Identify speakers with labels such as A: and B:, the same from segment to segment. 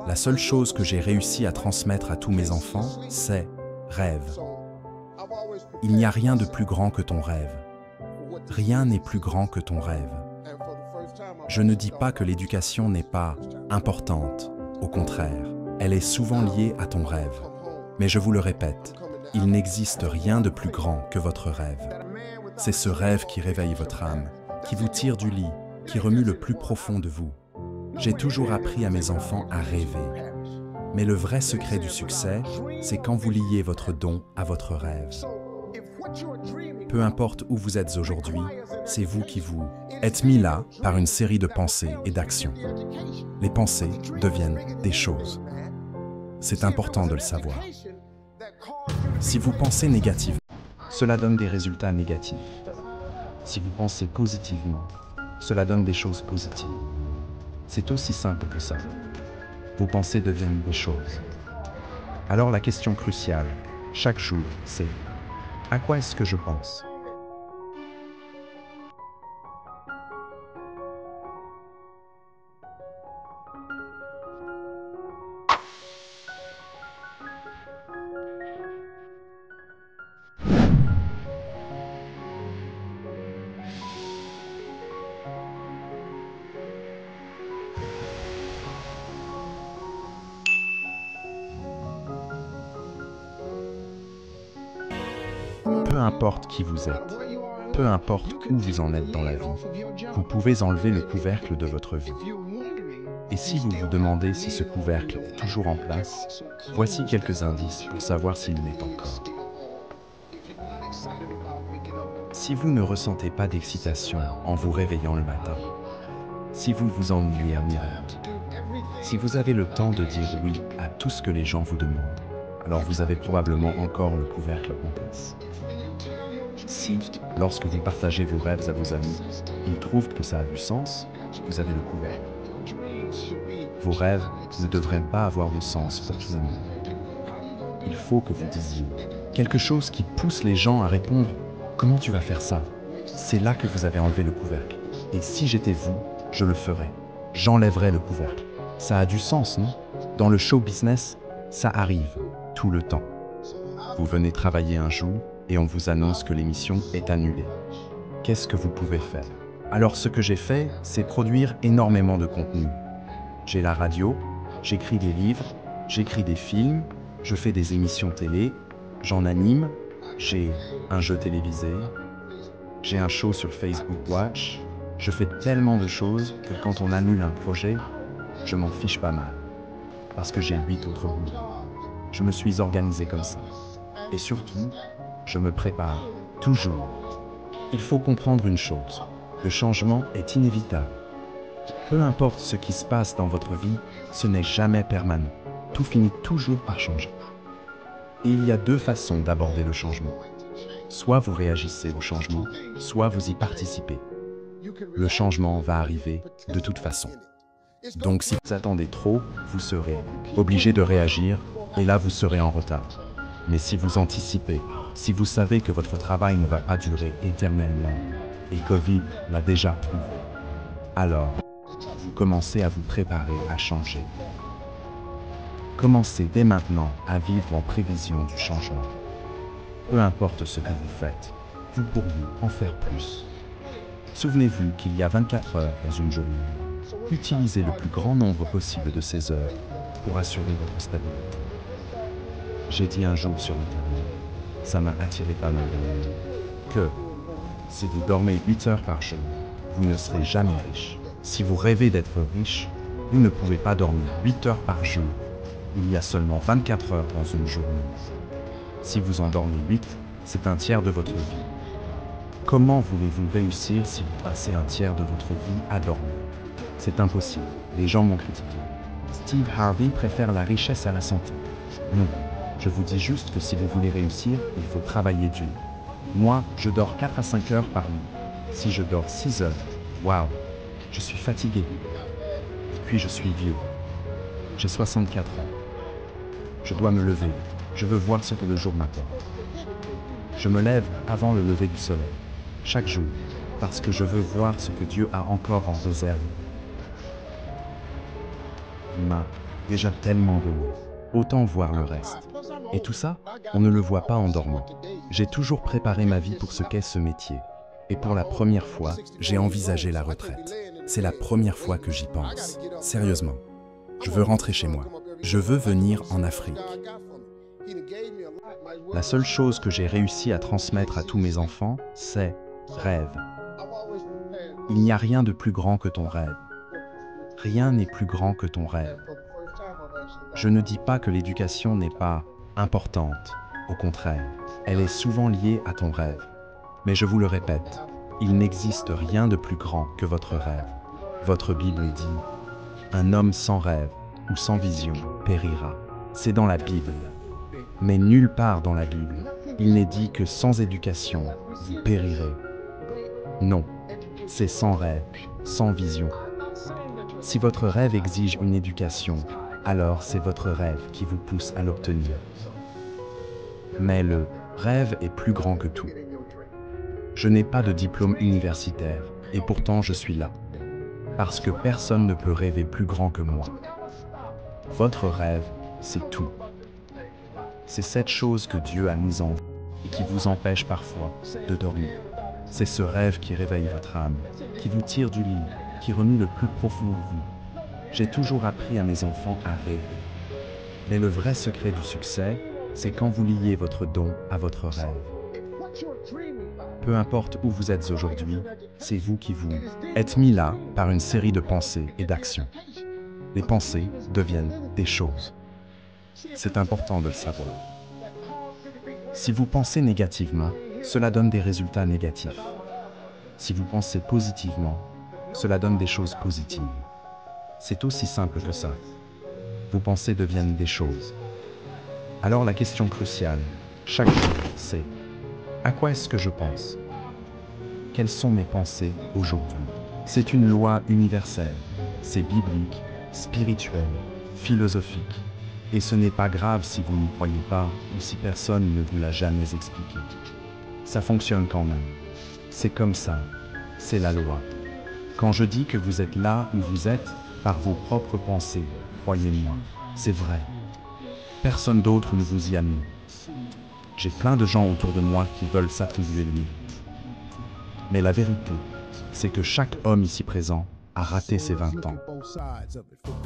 A: La seule chose que j'ai réussi à transmettre à tous mes enfants, c'est « rêve ». Il n'y a rien de plus grand que ton rêve. Rien n'est plus grand que ton rêve. Je ne dis pas que l'éducation n'est pas importante. Au contraire, elle est souvent liée à ton rêve. Mais je vous le répète, il n'existe rien de plus grand que votre rêve. C'est ce rêve qui réveille votre âme, qui vous tire du lit, qui remue le plus profond de vous. J'ai toujours appris à mes enfants à rêver. Mais le vrai secret du succès, c'est quand vous liez votre don à votre rêve. Peu importe où vous êtes aujourd'hui, c'est vous qui vous êtes mis là par une série de pensées et d'actions. Les pensées deviennent des choses. C'est important de le savoir. Si vous pensez négativement, cela donne des résultats négatifs. Si vous pensez positivement, cela donne des choses positives. C'est aussi simple que ça. Vos pensées deviennent des choses. Alors la question cruciale, chaque jour, c'est « à quoi est-ce que je pense ?» Peu importe qui vous êtes, peu importe où vous en êtes dans la vie, vous pouvez enlever le couvercle de votre vie. Et si vous vous demandez si ce couvercle est toujours en place, voici quelques indices pour savoir s'il l'est encore. Si vous ne ressentez pas d'excitation en vous réveillant le matin, si vous vous ennuyez à miracle, si vous avez le temps de dire oui à tout ce que les gens vous demandent, alors vous avez probablement encore le couvercle en place. Si, lorsque vous partagez vos rêves à vos amis, ils trouvent que ça a du sens, vous avez le couvercle. Vos rêves ne devraient pas avoir de sens pour tout le monde. Il faut que vous disiez quelque chose qui pousse les gens à répondre « Comment tu vas faire ça ?» C'est là que vous avez enlevé le couvercle. Et si j'étais vous, je le ferais. J'enlèverais le couvercle. Ça a du sens, non? Dans le show business, ça arrive tout le temps. Vous venez travailler un jour et on vous annonce que l'émission est annulée. Qu'est-ce que vous pouvez faire? Alors ce que j'ai fait, c'est produire énormément de contenu. J'ai la radio, j'écris des livres, j'écris des films, je fais des émissions télé, j'en anime, j'ai un jeu télévisé, j'ai un show sur Facebook Watch, je fais tellement de choses que quand on annule un projet, je m'en fiche pas mal. Parce que j'ai 8 autres boulots. Je me suis organisé comme ça. Et surtout, je me prépare, toujours. Il faut comprendre une chose, le changement est inévitable. Peu importe ce qui se passe dans votre vie, ce n'est jamais permanent. Tout finit toujours par changer. Et il y a deux façons d'aborder le changement. Soit vous réagissez au changement, soit vous y participez. Le changement va arriver de toute façon. Donc si vous attendez trop, vous serez obligé de réagir, et là vous serez en retard. Mais si vous anticipez, si vous savez que votre travail ne va pas durer éternellement, et Covid l'a déjà prouvé, alors vous commencez à vous préparer à changer. Commencez dès maintenant à vivre en prévision du changement. Peu importe ce que vous faites, vous pourriez en faire plus. Souvenez-vous qu'il y a 24 heures dans une journée. Utilisez le plus grand nombre possible de ces heures pour assurer votre stabilité. J'ai dit un jour sur Internet, ça m'a attiré pas mal que si vous dormez 8 heures par jour, vous ne serez jamais riche. Si vous rêvez d'être riche, vous ne pouvez pas dormir 8 heures par jour. Il y a seulement 24 heures dans une journée. Si vous en dormez 8, c'est un tiers de votre vie. Comment voulez-vous réussir si vous passez un tiers de votre vie à dormir? C'est impossible. Les gens m'ont critiqué. Steve Harvey préfère la richesse à la santé. Non. Je vous dis juste que si vous voulez réussir, il faut travailler dur. Moi, je dors 4 à 5 heures par nuit. Si je dors 6 heures, waouh, je suis fatigué. Et puis je suis vieux. J'ai 64 ans. Je dois me lever. Je veux voir ce que le jour m'apporte. Je me lève avant le lever du soleil, chaque jour, parce que je veux voir ce que Dieu a encore en réserve. m'a déjà tellement donné. Autant voir le reste. Et tout ça, on ne le voit pas en dormant. J'ai toujours préparé ma vie pour ce qu'est ce métier. Et pour la première fois, j'ai envisagé la retraite. C'est la première fois que j'y pense. Sérieusement. Je veux rentrer chez moi. Je veux venir en Afrique. La seule chose que j'ai réussi à transmettre à tous mes enfants, c'est rêve. Il n'y a rien de plus grand que ton rêve. Rien n'est plus grand que ton rêve. Je ne dis pas que l'éducation n'est pas importante. Au contraire, elle est souvent liée à ton rêve. Mais je vous le répète, il n'existe rien de plus grand que votre rêve. Votre Bible dit « Un homme sans rêve ou sans vision périra ». C'est dans la Bible. Mais nulle part dans la Bible, il n'est dit que sans éducation, vous périrez. Non, c'est sans rêve, sans vision. Si votre rêve exige une éducation, alors c'est votre rêve qui vous pousse à l'obtenir. Mais le rêve est plus grand que tout. Je n'ai pas de diplôme universitaire, et pourtant je suis là. Parce que personne ne peut rêver plus grand que moi. Votre rêve, c'est tout. C'est cette chose que Dieu a mise en vous et qui vous empêche parfois de dormir. C'est ce rêve qui réveille votre âme, qui vous tire du lit, qui remue le plus profond de vous. J'ai toujours appris à mes enfants à rêver. Mais le vrai secret du succès, c'est quand vous liez votre don à votre rêve. Peu importe où vous êtes aujourd'hui, c'est vous qui vous êtes mis là par une série de pensées et d'actions. Les pensées deviennent des choses. C'est important de le savoir. Si vous pensez négativement, cela donne des résultats négatifs. Si vous pensez positivement, cela donne des choses positives. C'est aussi simple que ça. Vos pensées deviennent des choses. Alors la question cruciale, chaque jour, c'est à quoi est-ce que je pense? Quelles sont mes pensées aujourd'hui? C'est une loi universelle. C'est biblique, spirituel, philosophique. Et ce n'est pas grave si vous n'y croyez pas ou si personne ne vous l'a jamais expliqué. Ça fonctionne quand même. C'est comme ça. C'est la loi. Quand je dis que vous êtes là où vous êtes, par vos propres pensées, croyez-moi, c'est vrai. Personne d'autre ne vous y a mis. J'ai plein de gens autour de moi qui veulent s'attribuer le mérite. Mais la vérité, c'est que chaque homme ici présent a raté ses 20 ans.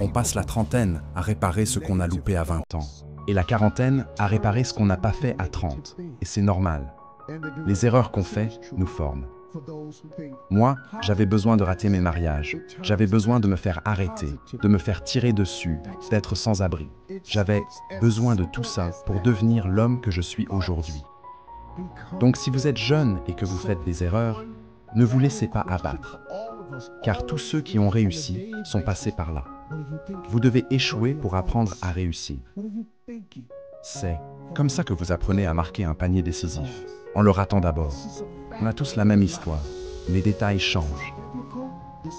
A: On passe la trentaine à réparer ce qu'on a loupé à 20 ans. Et la quarantaine à réparer ce qu'on n'a pas fait à 30. Et c'est normal. Les erreurs qu'on fait nous forment. Moi, j'avais besoin de rater mes mariages. J'avais besoin de me faire arrêter, de me faire tirer dessus, d'être sans abri. J'avais besoin de tout ça pour devenir l'homme que je suis aujourd'hui. Donc si vous êtes jeune et que vous faites des erreurs, ne vous laissez pas abattre. Car tous ceux qui ont réussi sont passés par là. Vous devez échouer pour apprendre à réussir. C'est comme ça que vous apprenez à marquer un panier décisif, en le ratant d'abord. On a tous la même histoire, les détails changent.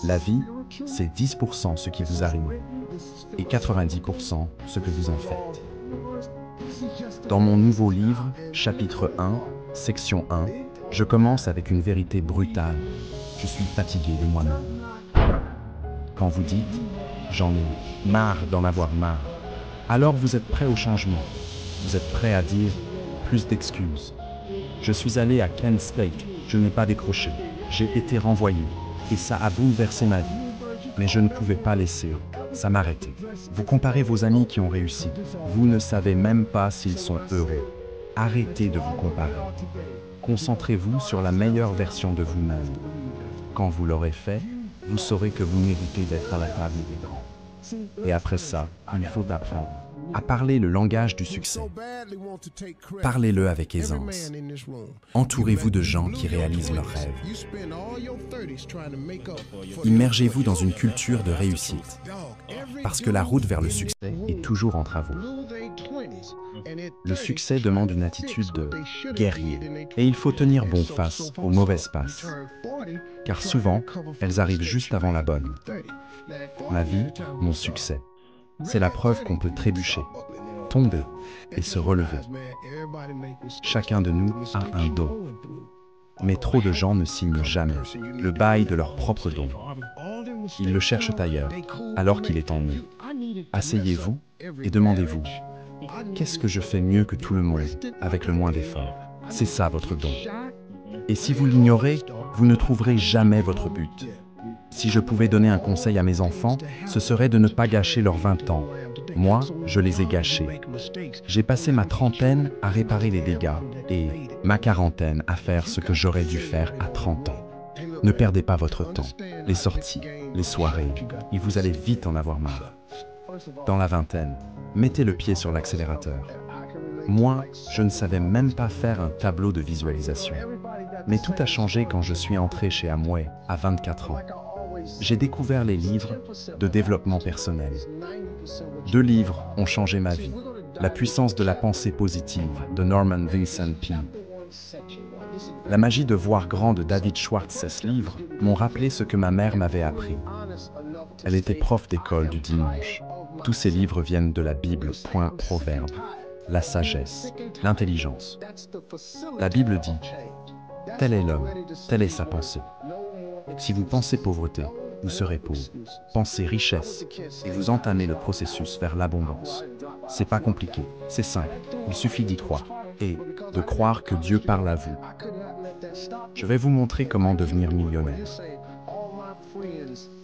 A: La vie, c'est 10% ce qui vous arrive, et 90% ce que vous en faites. Dans mon nouveau livre, chapitre 1, section 1, je commence avec une vérité brutale. Je suis fatigué de moi-même. Quand vous dites « j'en ai marre d'en avoir marre », alors vous êtes prêt au changement. Vous êtes prêt à dire « plus d'excuses ». Je suis allé à Kent State, je n'ai pas décroché. J'ai été renvoyé, et ça a bouleversé ma vie. Mais je ne pouvais pas laisser ça m'arrêter. Vous comparez vos amis qui ont réussi. Vous ne savez même pas s'ils sont heureux. Arrêtez de vous comparer. Concentrez-vous sur la meilleure version de vous-même. Quand vous l'aurez fait, vous saurez que vous méritez d'être à la table des grands. Et après ça, il faut apprendre à parler le langage du succès. Parlez-le avec aisance. Entourez-vous de gens qui réalisent leurs rêves. Immergez-vous dans une culture de réussite. Parce que la route vers le succès est toujours en travaux. Le succès demande une attitude de guerrier. Et il faut tenir bon face aux mauvaises passes. Car souvent, elles arrivent juste avant la bonne. Ma vie, mon succès. C'est la preuve qu'on peut trébucher, tomber et se relever. Chacun de nous a un don. Mais trop de gens ne signent jamais le bail de leur propre don. Ils le cherchent ailleurs, alors qu'il est en eux. Asseyez-vous et demandez-vous, qu'est-ce que je fais mieux que tout le monde, avec le moins d'efforts? C'est ça votre don. Et si vous l'ignorez, vous ne trouverez jamais votre but. Si je pouvais donner un conseil à mes enfants, ce serait de ne pas gâcher leurs 20 ans. Moi, je les ai gâchés. J'ai passé ma trentaine à réparer les dégâts et ma quarantaine à faire ce que j'aurais dû faire à 30 ans. Ne perdez pas votre temps. Les sorties, les soirées, et vous allez vite en avoir marre. Dans la vingtaine, mettez le pied sur l'accélérateur. Moi, je ne savais même pas faire un tableau de visualisation. Mais tout a changé quand je suis entré chez Amway à 24 ans. J'ai découvert les livres de développement personnel. 2 livres ont changé ma vie. La puissance de la pensée positive de Norman Vincent Peale. La magie de voir grand de David Schwartz. Ces livres m'ont rappelé ce que ma mère m'avait appris. Elle était prof d'école du dimanche. Tous ces livres viennent de la Bible. Proverbe, la sagesse, l'intelligence. La Bible dit, tel est l'homme, telle est sa pensée. Si vous pensez pauvreté, vous serez pauvre. Pensez richesse, et vous entamez le processus vers l'abondance. C'est pas compliqué, c'est simple. Il suffit d'y croire, et de croire que Dieu parle à vous. Je vais vous montrer comment devenir millionnaire.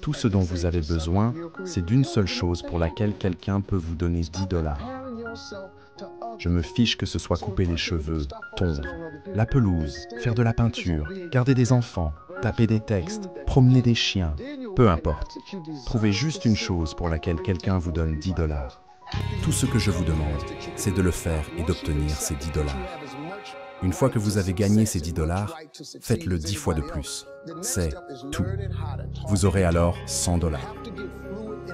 A: Tout ce dont vous avez besoin, c'est d'une seule chose pour laquelle quelqu'un peut vous donner 10 $. Je me fiche que ce soit couper les cheveux, tondre, la pelouse, faire de la peinture, garder des enfants, taper des textes, promener des chiens, peu importe. Trouvez juste une chose pour laquelle quelqu'un vous donne 10 $. Tout ce que je vous demande, c'est de le faire et d'obtenir ces 10 $. Une fois que vous avez gagné ces 10 $, faites-le 10 fois de plus. C'est tout. Vous aurez alors 100 $.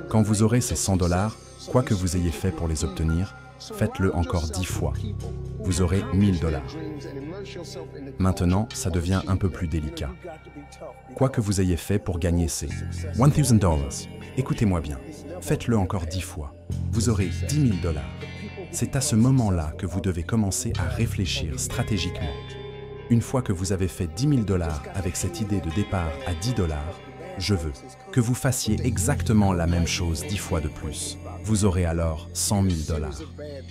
A: Quand vous aurez ces 100 $, quoi que vous ayez fait pour les obtenir, faites-le encore 10 fois. Vous aurez 1000 $. Maintenant, ça devient un peu plus délicat. Quoi que vous ayez fait pour gagner ces 1000 $, écoutez-moi bien, faites-le encore 10 fois. Vous aurez 10 000 $. C'est à ce moment-là que vous devez commencer à réfléchir stratégiquement. Une fois que vous avez fait 10 000 $ avec cette idée de départ à 10 $, je veux que vous fassiez exactement la même chose 10 fois de plus. Vous aurez alors 100 000 $.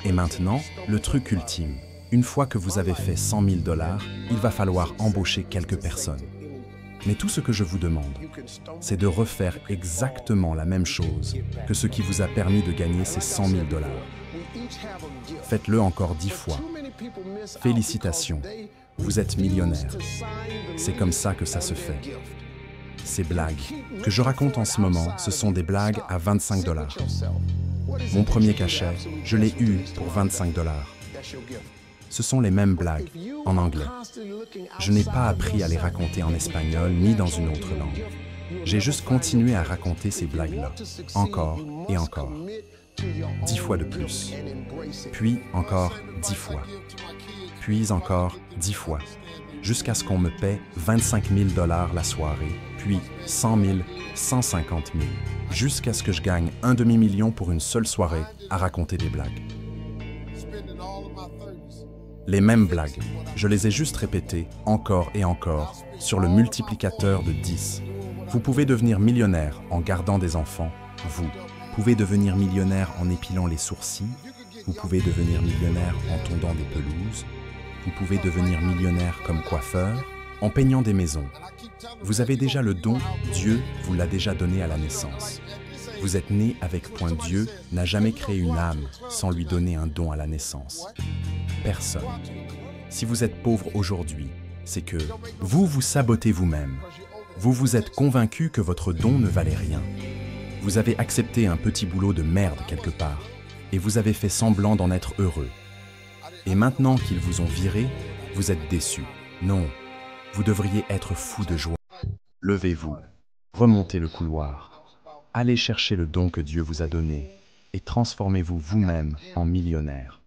A: Et maintenant, le truc ultime. Une fois que vous avez fait 100 000 $, il va falloir embaucher quelques personnes. Mais tout ce que je vous demande, c'est de refaire exactement la même chose que ce qui vous a permis de gagner ces 100 000 $. Faites-le encore 10 fois. Félicitations, vous êtes millionnaire. C'est comme ça que ça se fait. Ces blagues que je raconte en ce moment, ce sont des blagues à 25 $. Mon premier cachet, je l'ai eu pour 25 $. Ce sont les mêmes blagues, en anglais. Je n'ai pas appris à les raconter en espagnol ni dans une autre langue. J'ai juste continué à raconter ces blagues-là, encore et encore. 10 fois de plus. Puis encore 10 fois. Puis encore 10 fois. Jusqu'à ce qu'on me paie 25 000 $ la soirée, puis 100 000, 150 000. Jusqu'à ce que je gagne un demi-million pour une seule soirée à raconter des blagues. Les mêmes blagues, je les ai juste répétées encore et encore sur le multiplicateur de 10. Vous pouvez devenir millionnaire en gardant des enfants, vous pouvez devenir millionnaire en épilant les sourcils, vous pouvez devenir millionnaire en tondant des pelouses, vous pouvez devenir millionnaire comme coiffeur, en peignant des maisons. Vous avez déjà le don, Dieu vous l'a déjà donné à la naissance. Vous êtes né avec point. Dieu n'a jamais créé une âme sans lui donner un don à la naissance. Personne. Si vous êtes pauvre aujourd'hui, c'est que vous vous sabotez vous-même. Vous vous êtes convaincu que votre don ne valait rien. Vous avez accepté un petit boulot de merde quelque part, et vous avez fait semblant d'en être heureux. Et maintenant qu'ils vous ont viré, vous êtes déçu. Non, vous devriez être fou de joie. Levez-vous, remontez le couloir. Allez chercher le don que Dieu vous a donné et transformez-vous vous-même en millionnaire.